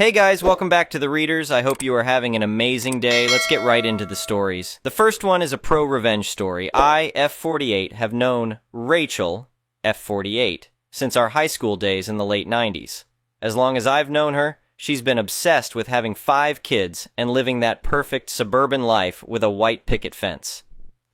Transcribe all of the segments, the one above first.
Hey guys, welcome back to The Readers. I hope you are having an amazing day. Let's get right into the stories. The first one is a pro-revenge story. I, F48, have known Rachel, F48, since our high school days in the late 90s. As long as I've known her, she's been obsessed with having 5 kids and living that perfect suburban life with a white picket fence.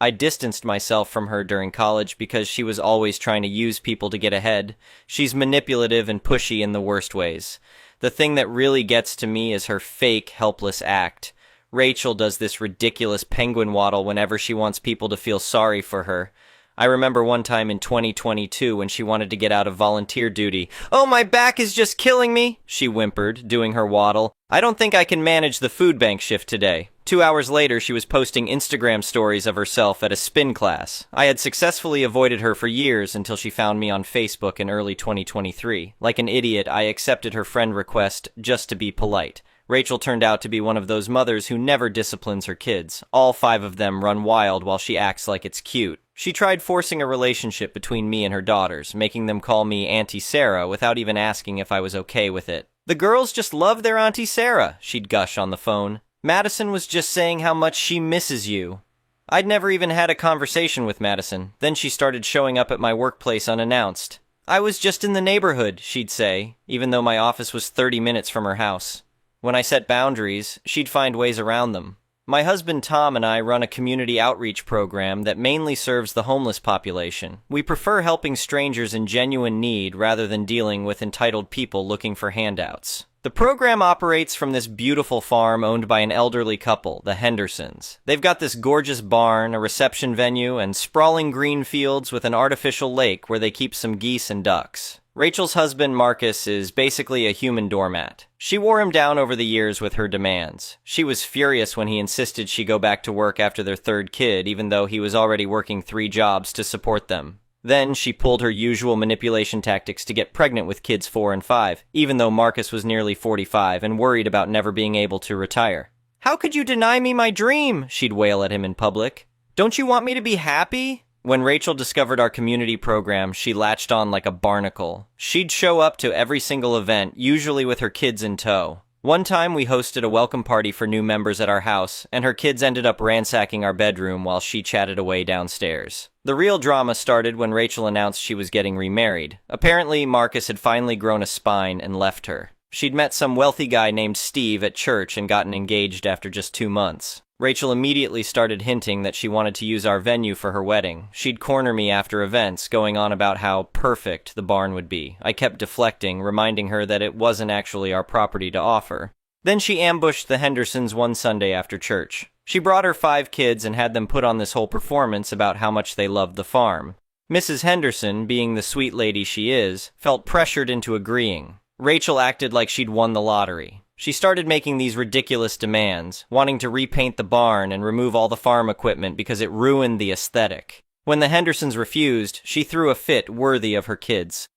I distanced myself from her during college because she was always trying to use people to get ahead. She's manipulative and pushy in the worst ways. The thing that really gets to me is her fake, helpless act. Rachel does this ridiculous penguin waddle whenever she wants people to feel sorry for her. I remember one time in 2022 when she wanted to get out of volunteer duty. "Oh, my back is just killing me," she whimpered, doing her waddle. "I don't think I can manage the food bank shift today." 2 hours later, she was posting Instagram stories of herself at a spin class. I had successfully avoided her for years until she found me on Facebook in early 2023. Like an idiot, I accepted her friend request just to be polite. Rachel turned out to be one of those mothers who never disciplines her kids. All 5 of them run wild while she acts like it's cute. She tried forcing a relationship between me and her daughters, making them call me Auntie Sarah without even asking if I was okay with it. "The girls just love their Auntie Sarah," she'd gush on the phone. "Madison was just saying how much she misses you." I'd never even had a conversation with Madison. Then she started showing up at my workplace unannounced. "I was just in the neighborhood," she'd say, even though my office was 30 minutes from her house. When I set boundaries, she'd find ways around them. My husband Tom and I run a community outreach program that mainly serves the homeless population. We prefer helping strangers in genuine need rather than dealing with entitled people looking for handouts. The program operates from this beautiful farm owned by an elderly couple, the Hendersons. They've got this gorgeous barn, a reception venue, and sprawling green fields with an artificial lake where they keep some geese and ducks. Rachel's husband, Marcus, is basically a human doormat. She wore him down over the years with her demands. She was furious when he insisted she go back to work after their 3rd kid, even though he was already working 3 jobs to support them. Then she pulled her usual manipulation tactics to get pregnant with kids 4 and 5, even though Marcus was nearly 45 and worried about never being able to retire. "How could you deny me my dream?" she'd wail at him in public. "Don't you want me to be happy?" When Rachel discovered our community program, she latched on like a barnacle. She'd show up to every single event, usually with her kids in tow. One time we hosted a welcome party for new members at our house, and her kids ended up ransacking our bedroom while she chatted away downstairs. The real drama started when Rachel announced she was getting remarried. Apparently, Marcus had finally grown a spine and left her. She'd met some wealthy guy named Steve at church and gotten engaged after just 2 months. Rachel immediately started hinting that she wanted to use our venue for her wedding. She'd corner me after events, going on about how perfect the barn would be. I kept deflecting, reminding her that it wasn't actually our property to offer. Then she ambushed the Hendersons one Sunday after church. She brought her 5 kids and had them put on this whole performance about how much they loved the farm. Mrs. Henderson, being the sweet lady she is, felt pressured into agreeing. Rachel acted like she'd won the lottery. She started making these ridiculous demands, wanting to repaint the barn and remove all the farm equipment because it ruined the aesthetic. When the Hendersons refused, she threw a fit worthy of her kids.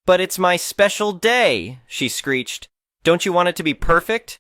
"But it's my special day," she screeched. "Don't you want it to be perfect?"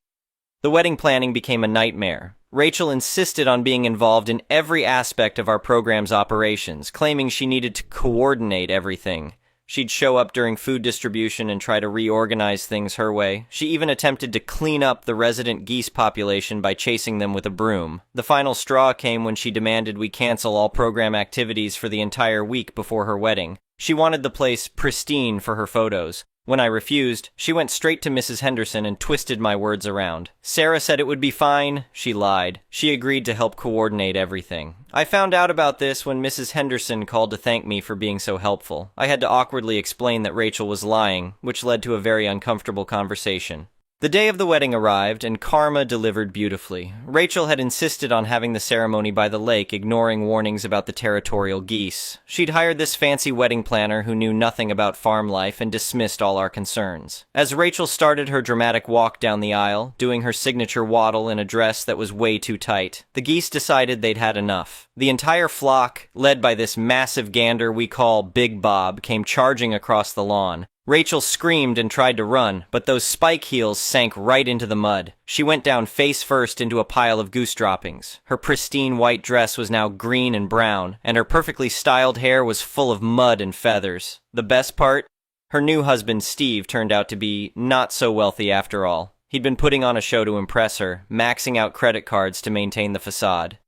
The wedding planning became a nightmare. Rachel insisted on being involved in every aspect of our program's operations, claiming she needed to coordinate everything. She'd show up during food distribution and try to reorganize things her way. She even attempted to clean up the resident geese population by chasing them with a broom. The final straw came when she demanded we cancel all program activities for the entire week before her wedding. She wanted the place pristine for her photos. When I refused, she went straight to Mrs. Henderson and twisted my words around. Sarah said it would be fine. She lied. She agreed to help coordinate everything. I found out about this when Mrs. Henderson called to thank me for being so helpful. I had to awkwardly explain that Rachel was lying, which led to a very uncomfortable conversation. The day of the wedding arrived, and karma delivered beautifully. Rachel had insisted on having the ceremony by the lake, ignoring warnings about the territorial geese. She'd hired this fancy wedding planner who knew nothing about farm life and dismissed all our concerns. As Rachel started her dramatic walk down the aisle, doing her signature waddle in a dress that was way too tight, the geese decided they'd had enough. The entire flock, led by this massive gander we call Big Bob, came charging across the lawn. Rachel screamed and tried to run, but those spike heels sank right into the mud. She went down face first into a pile of goose droppings. Her pristine white dress was now green and brown, and her perfectly styled hair was full of mud and feathers. The best part? Her new husband, Steve, turned out to be not so wealthy after all. He'd been putting on a show to impress her, maxing out credit cards to maintain the facade.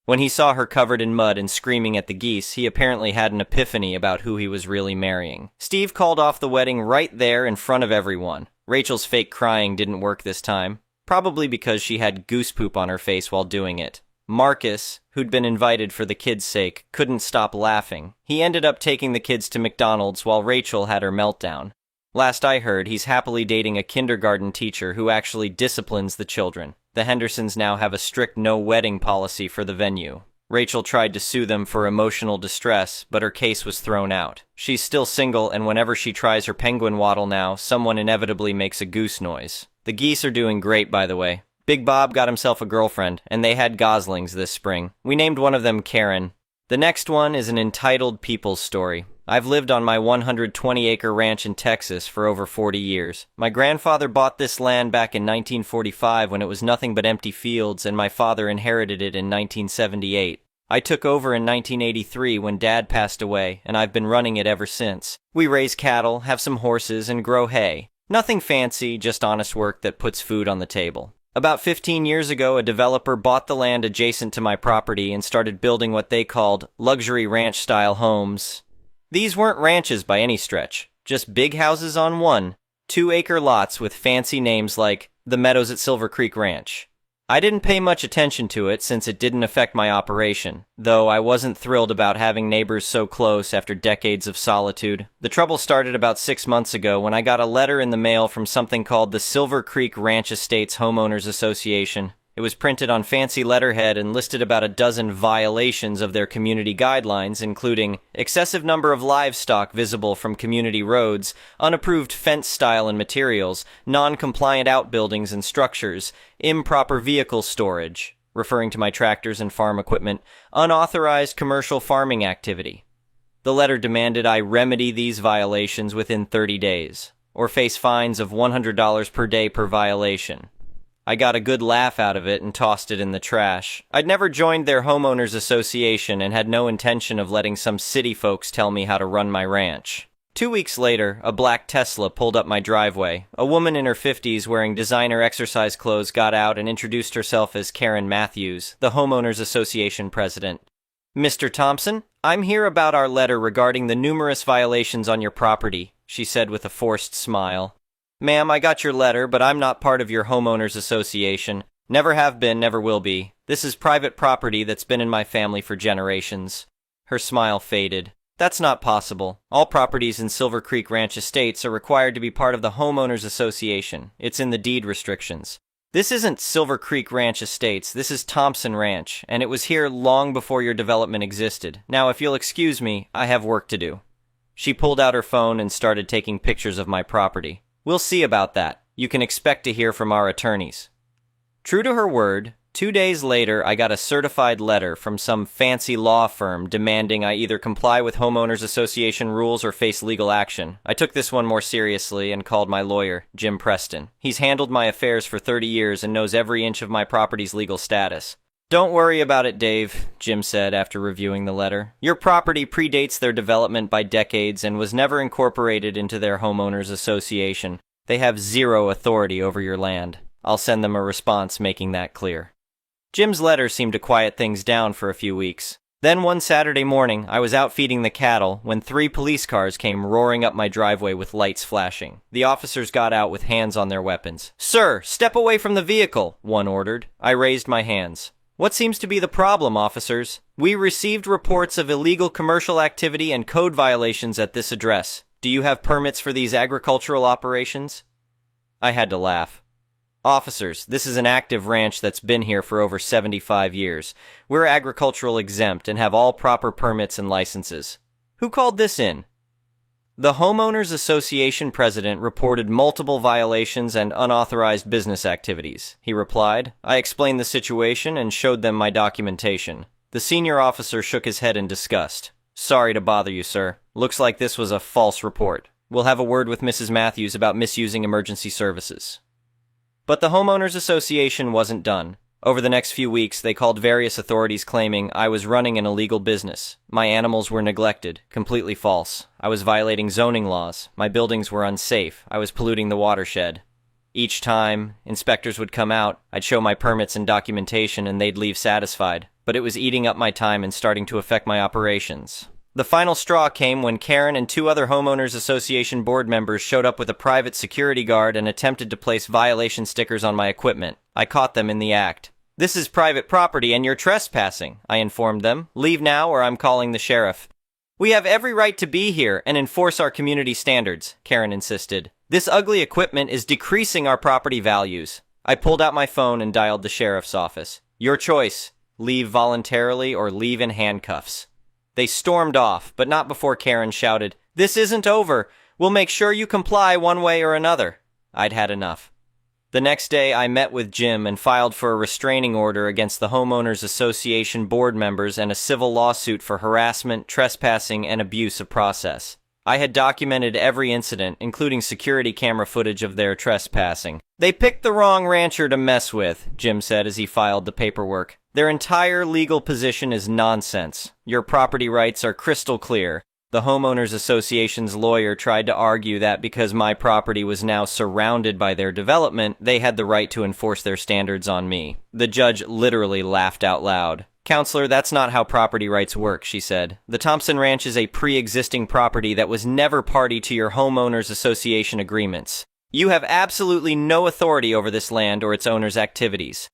When he saw her covered in mud and screaming at the geese, he apparently had an epiphany about who he was really marrying. Steve called off the wedding right there in front of everyone. Rachel's fake crying didn't work this time, probably because she had goose poop on her face while doing it. Marcus, who'd been invited for the kids' sake, couldn't stop laughing. He ended up taking the kids to McDonald's while Rachel had her meltdown. Last I heard, he's happily dating a kindergarten teacher who actually disciplines the children. The Hendersons now have a strict no-wedding policy for the venue. Rachel tried to sue them for emotional distress, but her case was thrown out. She's still single, and whenever she tries her penguin waddle now, someone inevitably makes a goose noise. The geese are doing great, by the way. Big Bob got himself a girlfriend, and they had goslings this spring. We named one of them Karen. The next one is an entitled people's story. I've lived on my 120-acre ranch in Texas for over 40 years. My grandfather bought this land back in 1945 when it was nothing but empty fields, and my father inherited it in 1978. I took over in 1983 when Dad passed away, and I've been running it ever since. We raise cattle, have some horses, and grow hay. Nothing fancy, just honest work that puts food on the table. About 15 years ago, a developer bought the land adjacent to my property and started building what they called luxury ranch-style homes. These weren't ranches by any stretch, just big houses on 1-2-acre lots with fancy names like the Meadows at Silver Creek Ranch. I didn't pay much attention to it since it didn't affect my operation, though I wasn't thrilled about having neighbors so close after decades of solitude. The trouble started about 6 months ago when I got a letter in the mail from something called the Silver Creek Ranch Estates Homeowners Association. It was printed on fancy letterhead and listed about a dozen violations of their community guidelines, including excessive number of livestock visible from community roads, unapproved fence style and materials, non-compliant outbuildings and structures, improper vehicle storage, referring to my tractors and farm equipment, unauthorized commercial farming activity. The letter demanded I remedy these violations within 30 days, or face fines of $100 per day per violation. I got a good laugh out of it and tossed it in the trash. I'd never joined their homeowners association and had no intention of letting some city folks tell me how to run my ranch. 2 weeks later, a black Tesla pulled up my driveway. A woman in her 50s wearing designer exercise clothes got out and introduced herself as Karen Matthews, the homeowners association president. "Mr. Thompson, I'm here about our letter regarding the numerous violations on your property," she said with a forced smile. "Ma'am, I got your letter, but I'm not part of your homeowners association. Never have been, never will be. This is private property that's been in my family for generations." Her smile faded. "That's not possible. All properties in Silver Creek Ranch Estates are required to be part of the homeowners association. It's in the deed restrictions. This isn't Silver Creek Ranch Estates, this is Thompson Ranch, and it was here long before your development existed. Now, if you'll excuse me, I have work to do." She pulled out her phone and started taking pictures of my property. "We'll see about that. You can expect to hear from our attorneys." True to her word, 2 days later I got a certified letter from some fancy law firm demanding I either comply with homeowners association rules or face legal action. I took this one more seriously and called my lawyer, Jim Preston. He's handled my affairs for 30 years and knows every inch of my property's legal status. "Don't worry about it, Dave," Jim said after reviewing the letter. "Your property predates their development by decades and was never incorporated into their homeowners association. They have zero authority over your land. I'll send them a response making that clear." Jim's letter seemed to quiet things down for a few weeks. Then one Saturday morning, I was out feeding the cattle when 3 police cars came roaring up my driveway with lights flashing. The officers got out with hands on their weapons. "Sir, step away from the vehicle," one ordered. I raised my hands. "What seems to be the problem, officers? We received reports of illegal commercial activity and code violations at this address. Do you have permits for these agricultural operations?" I had to laugh. "Officers, this is an active ranch that's been here for over 75 years. We're agricultural exempt and have all proper permits and licenses. Who called this in?" "The Homeowners Association president reported multiple violations and unauthorized business activities," he replied. I explained the situation and showed them my documentation. The senior officer shook his head in disgust. "Sorry to bother you, sir. Looks like this was a false report. We'll have a word with Mrs. Matthews about misusing emergency services." But the Homeowners Association wasn't done. Over the next few weeks, they called various authorities claiming I was running an illegal business. My animals were neglected. Completely false. I was violating zoning laws. My buildings were unsafe. I was polluting the watershed. Each time inspectors would come out, I'd show my permits and documentation and they'd leave satisfied, but it was eating up my time and starting to affect my operations. The final straw came when Karen and 2 other homeowners association board members showed up with a private security guard and attempted to place violation stickers on my equipment. I caught them in the act. "This is private property and you're trespassing," I informed them. "Leave now or I'm calling the sheriff." "We have every right to be here and enforce our community standards," Karen insisted. "This ugly equipment is decreasing our property values." I pulled out my phone and dialed the sheriff's office. "Your choice. Leave voluntarily or leave in handcuffs." They stormed off, but not before Karen shouted, "This isn't over. We'll make sure you comply one way or another." I'd had enough. The next day, I met with Jim and filed for a restraining order against the Homeowners Association board members and a civil lawsuit for harassment, trespassing, and abuse of process. I had documented every incident, including security camera footage of their trespassing. "They picked the wrong rancher to mess with," Jim said as he filed the paperwork. "Their entire legal position is nonsense. Your property rights are crystal clear." The Homeowners Association's lawyer tried to argue that because my property was now surrounded by their development, they had the right to enforce their standards on me. The judge literally laughed out loud. "Counselor, that's not how property rights work," she said. "The Thompson Ranch is a pre-existing property that was never party to your Homeowners Association agreements. You have absolutely no authority over this land or its owner's activities."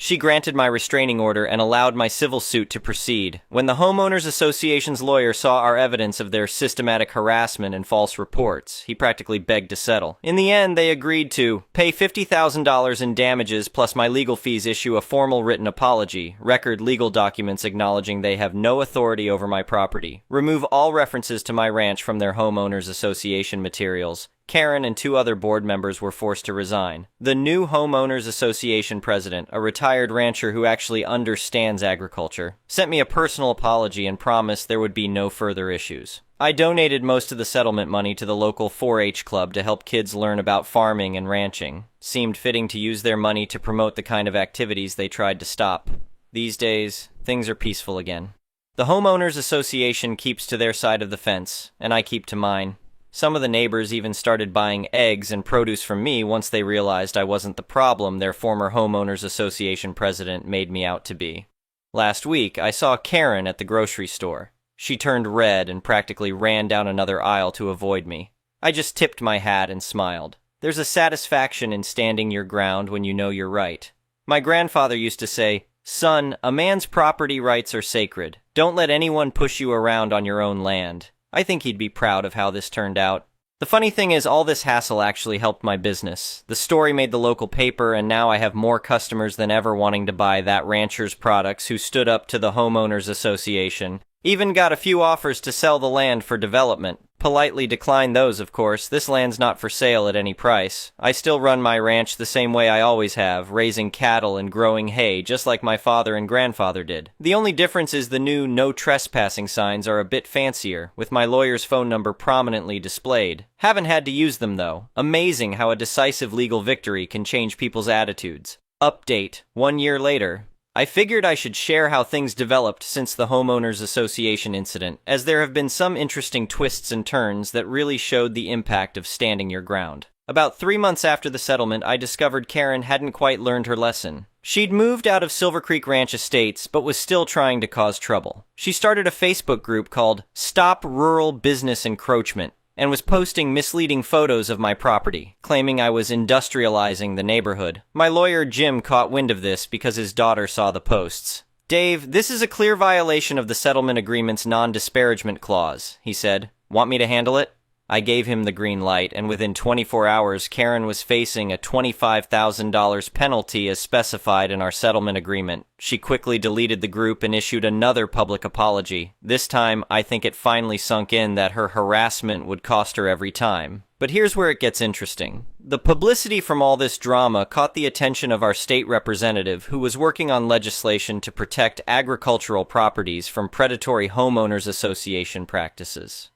She granted my restraining order and allowed my civil suit to proceed. When the Homeowners Association's lawyer saw our evidence of their systematic harassment and false reports, he practically begged to settle. In the end, they agreed to pay $50,000 in damages plus my legal fees, issue a formal written apology, record legal documents acknowledging they have no authority over my property, remove all references to my ranch from their Homeowners Association materials. Karen and 2 other board members were forced to resign. The new Homeowners Association president, a retired rancher who actually understands agriculture, sent me a personal apology and promised there would be no further issues. I donated most of the settlement money to the local 4-H club to help kids learn about farming and ranching. Seemed fitting to use their money to promote the kind of activities they tried to stop. These days, things are peaceful again. The Homeowners Association keeps to their side of the fence, and I keep to mine. Some of the neighbors even started buying eggs and produce from me once they realized I wasn't the problem their former Homeowners Association president made me out to be. Last week, I saw Karen at the grocery store. She turned red and practically ran down another aisle to avoid me. I just tipped my hat and smiled. There's a satisfaction in standing your ground when you know you're right. My grandfather used to say, "Son, a man's property rights are sacred. Don't let anyone push you around on your own land." I think he'd be proud of how this turned out. The funny thing is, all this hassle actually helped my business. The story made the local paper, and now I have more customers than ever wanting to buy that rancher's products who stood up to the Homeowners Association. Even got a few offers to sell the land for development. Politely declined those, of course. This land's not for sale at any price. I still run my ranch the same way I always have, raising cattle and growing hay, just like my father and grandfather did. The only difference is the new no trespassing signs are a bit fancier, with my lawyer's phone number prominently displayed. Haven't had to use them, though. Amazing how a decisive legal victory can change people's attitudes. Update. 1 year later. I figured I should share how things developed since the Homeowners Association incident, as there have been some interesting twists and turns that really showed the impact of standing your ground. About 3 months after the settlement, I discovered Karen hadn't quite learned her lesson. She'd moved out of Silver Creek Ranch Estates, but was still trying to cause trouble. She started a Facebook group called Stop Rural Business Encroachment, and was posting misleading photos of my property, claiming I was industrializing the neighborhood. My lawyer Jim caught wind of this because his daughter saw the posts. "Dave, this is a clear violation of the settlement agreement's non-disparagement clause," he said. "Want me to handle it?" I gave him the green light, and within 24 hours, Karen was facing a $25,000 penalty as specified in our settlement agreement. She quickly deleted the group and issued another public apology. This time, I think it finally sunk in that her harassment would cost her every time. But here's where it gets interesting. The publicity from all this drama caught the attention of our state representative, who was working on legislation to protect agricultural properties from predatory homeowners association practices.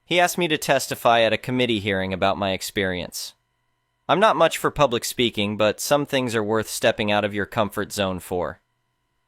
He asked me to testify at a committee hearing about my experience. I'm not much for public speaking, but some things are worth stepping out of your comfort zone for.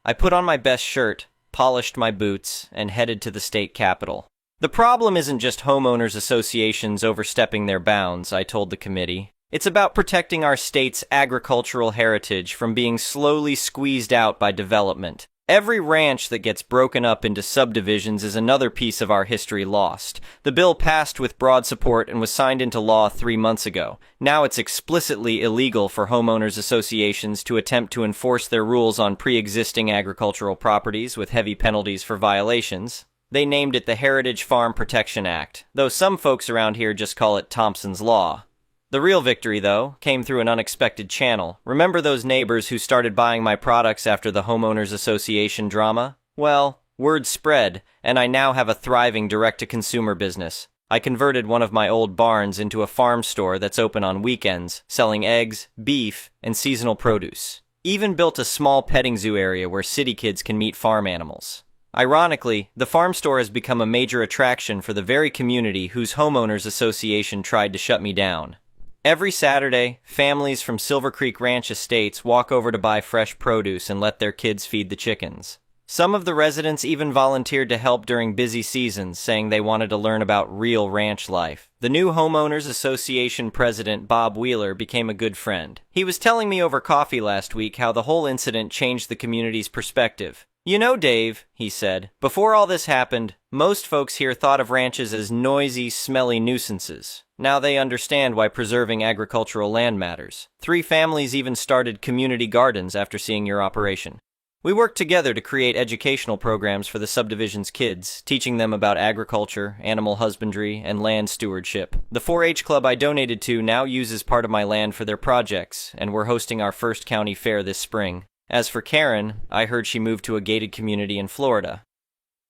I put on my best shirt, polished my boots, and headed to the state capitol. The problem isn't just homeowners associations overstepping their bounds, I told the committee. It's about protecting our state's agricultural heritage from being slowly squeezed out by development. Every ranch that gets broken up into subdivisions is another piece of our history lost. The bill passed with broad support and was signed into law 3 months ago. Now it's explicitly illegal for homeowners associations to attempt to enforce their rules on pre-existing agricultural properties with heavy penalties for violations. They named it the Heritage Farm Protection Act, though some folks around here just call it Thompson's Law. The real victory, though, came through an unexpected channel. Remember those neighbors who started buying my products after the Homeowners Association drama? Well, word spread, and I now have a thriving direct-to-consumer business. I converted one of my old barns into a farm store that's open on weekends, selling eggs, beef, and seasonal produce. Even built a small petting zoo area where city kids can meet farm animals. Ironically, the farm store has become a major attraction for the very community whose Homeowners Association tried to shut me down. Every Saturday, families from Silver Creek Ranch estates walk over to buy fresh produce and let their kids feed the chickens. Some of the residents even volunteered to help during busy seasons, saying they wanted to learn about real ranch life. The new Homeowners Association president, Bob Wheeler, became a good friend. He was telling me over coffee last week how the whole incident changed the community's perspective. "You know, Dave," he said, "before all this happened, most folks here thought of ranches as noisy, smelly nuisances. Now they understand why preserving agricultural land matters. 3 families even started community gardens after seeing your operation. We worked together to create educational programs for the subdivision's kids, teaching them about agriculture, animal husbandry, and land stewardship. The 4-H club I donated to now uses part of my land for their projects, and we're hosting our first county fair this spring. As for Karen, I heard she moved to a gated community in Florida.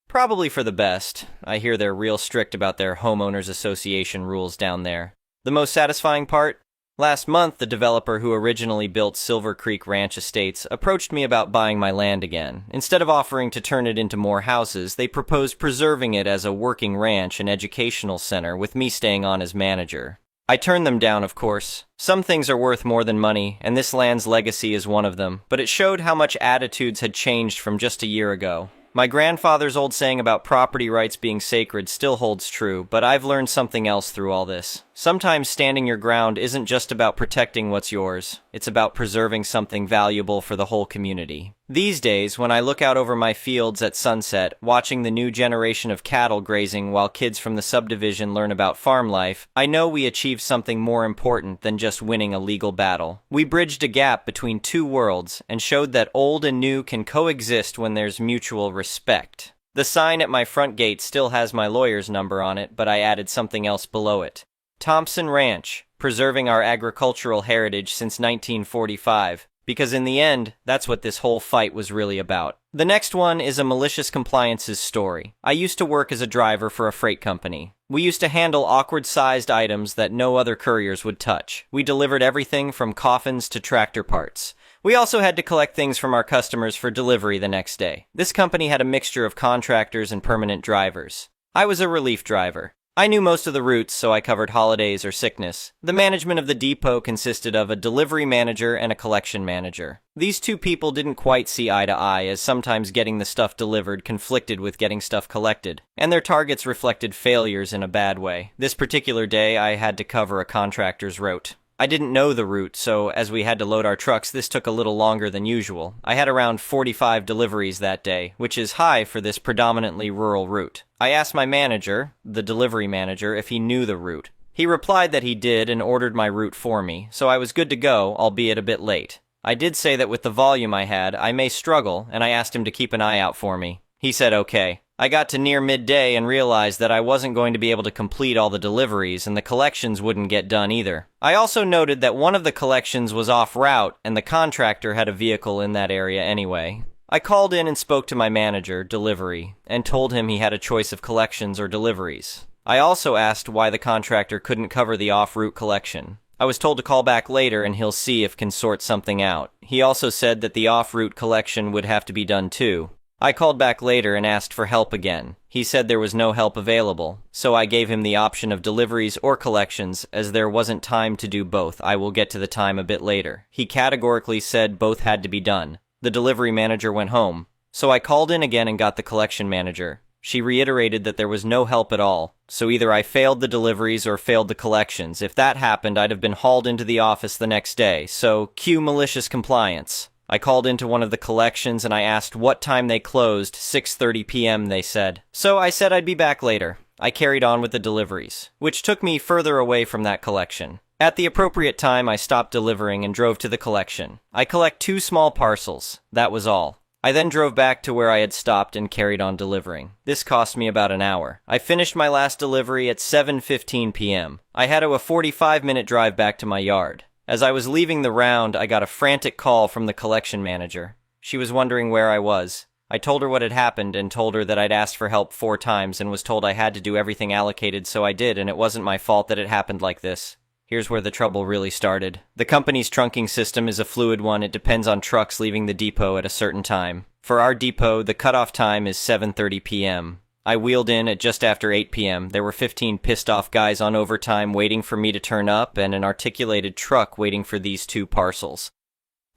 Probably for the best. I hear they're real strict about their homeowners association rules down there. The most satisfying part? Last month, the developer who originally built Silver Creek Ranch Estates approached me about buying my land again. Instead of offering to turn it into more houses, they proposed preserving it as a working ranch and educational center with me staying on as manager. I turned them down, of course. Some things are worth more than money, and this land's legacy is one of them, but it showed how much attitudes had changed from just a year ago. My grandfather's old saying about property rights being sacred still holds true, but I've learned something else through all this. Sometimes standing your ground isn't just about protecting what's yours. It's about preserving something valuable for the whole community. These days, when I look out over my fields at sunset, watching the new generation of cattle grazing while kids from the subdivision learn about farm life, I know we achieved something more important than just winning a legal battle. We bridged a gap between 2 worlds and showed that old and new can coexist when there's mutual respect. The sign at my front gate still has my lawyer's number on it, but I added something else below it. Thompson Ranch, preserving our agricultural heritage since 1945. Because in the end, that's what this whole fight was really about. The next one is a malicious compliances story. I used to work as a driver for a freight company. We used to handle awkward-sized items that no other couriers would touch. We delivered everything from coffins to tractor parts. We also had to collect things from our customers for delivery the next day. This company had a mixture of contractors and permanent drivers. I was a relief driver. I knew most of the routes, so I covered holidays or sickness. The management of the depot consisted of a delivery manager and a collection manager. These 2 people didn't quite see eye to eye, as sometimes getting the stuff delivered conflicted with getting stuff collected, and their targets reflected failures in a bad way. This particular day, I had to cover a contractor's route. I didn't know the route, so as we had to load our trucks, this took a little longer than usual. I had around 45 deliveries that day, which is high for this predominantly rural route. I asked my manager, the delivery manager, if he knew the route. He replied that he did and ordered my route for me, so I was good to go, albeit a bit late. I did say that with the volume I had, I may struggle, and I asked him to keep an eye out for me. He said okay. I got to near midday and realized that I wasn't going to be able to complete all the deliveries, and the collections wouldn't get done either. I also noted that one of the collections was off route, and the contractor had a vehicle in that area anyway. I called in and spoke to my manager, delivery, and told him he had a choice of collections or deliveries. I also asked why the contractor couldn't cover the off-route collection. I was told to call back later and he'll see if can sort something out. He also said that the off-route collection would have to be done too. I called back later and asked for help again. He said there was no help available, so I gave him the option of deliveries or collections, as there wasn't time to do both. I will get to the time a bit later. He categorically said both had to be done. The delivery manager went home, so I called in again and got the collection manager. She reiterated that there was no help at all, so either I failed the deliveries or failed the collections. If that happened, I'd have been hauled into the office the next day, so cue malicious compliance. I called into one of the collections and I asked what time they closed. 6:30 p.m. they said. So I said I'd be back later. I carried on with the deliveries, which took me further away from that collection. At the appropriate time, I stopped delivering and drove to the collection. I collect 2 small parcels. That was all. I then drove back to where I had stopped and carried on delivering. This cost me about an hour. I finished my last delivery at 7:15 p.m. I had a 45-minute drive back to my yard. As I was leaving the round, I got a frantic call from the collection manager. She was wondering where I was. I told her what had happened and told her that I'd asked for help 4 times and was told I had to do everything allocated, so I did, and it wasn't my fault that it happened like this. Here's where the trouble really started. The company's trunking system is a fluid one. It depends on trucks leaving the depot at a certain time. For our depot, the cutoff time is 7:30 p.m. I wheeled in at just after 8 p.m. There were 15 pissed-off guys on overtime waiting for me to turn up and an articulated truck waiting for these 2 parcels.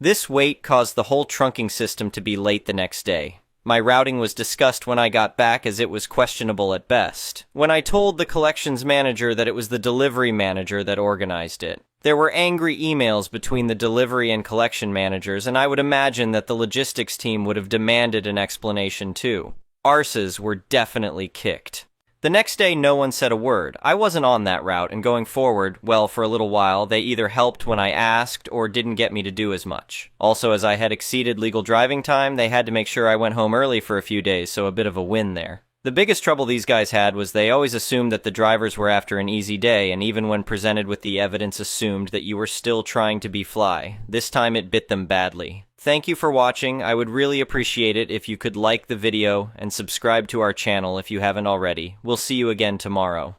This wait caused the whole trunking system to be late the next day. My routing was discussed when I got back as it was questionable at best. When I told the collections manager that it was the delivery manager that organized it, there were angry emails between the delivery and collection managers, and I would imagine that the logistics team would have demanded an explanation too. Arses were definitely kicked. The next day, no one said a word. I wasn't on that route, and going forward, well, for a little while, they either helped when I asked or didn't get me to do as much. Also, as I had exceeded legal driving time, they had to make sure I went home early for a few days, so a bit of a win there. The biggest trouble these guys had was they always assumed that the drivers were after an easy day, and even when presented with the evidence assumed that you were still trying to be fly. This time it bit them badly. Thank you for watching. I would really appreciate it if you could like the video and subscribe to our channel if you haven't already. We'll see you again tomorrow.